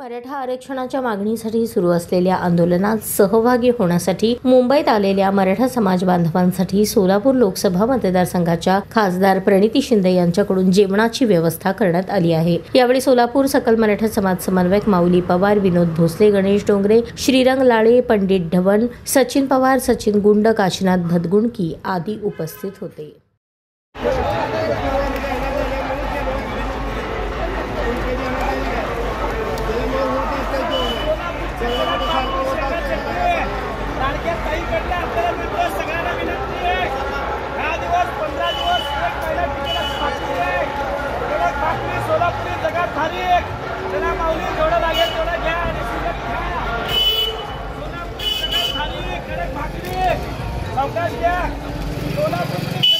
मराठा आरक्षणाच्या मागणीसाठी सुरू असलेल्या आंदोलनात सहभागी होण्यासाठी मुंबईत आलेल्या मराठा समाज बांधवांसाठी सोलापूर लोकसभा मतदारसंघाच्या खासदार प्रणिती शिंदे यांच्याकडून जेवणाची व्यवस्था करण्यात आली आहे। यावेळी सोलापूर सकल मराठा समाज समन्वयक माऊली पवार, विनोद भोसले, गणेश डोंगरे, श्रीरंग लाळे, पंडित ढवण, सचिन पवार, सचिन गुंड, काशीनाथ भदगुणकी आदी उपस्थित होते। सोलापुरी जगात भारी एक त्याला माऊली जेवढं लागेल तेवढं घ्या आणि शिल्लक घ्या। सोलापुरी जगात भारी कडक भाकरी सावकाश घ्या। सोलापुरी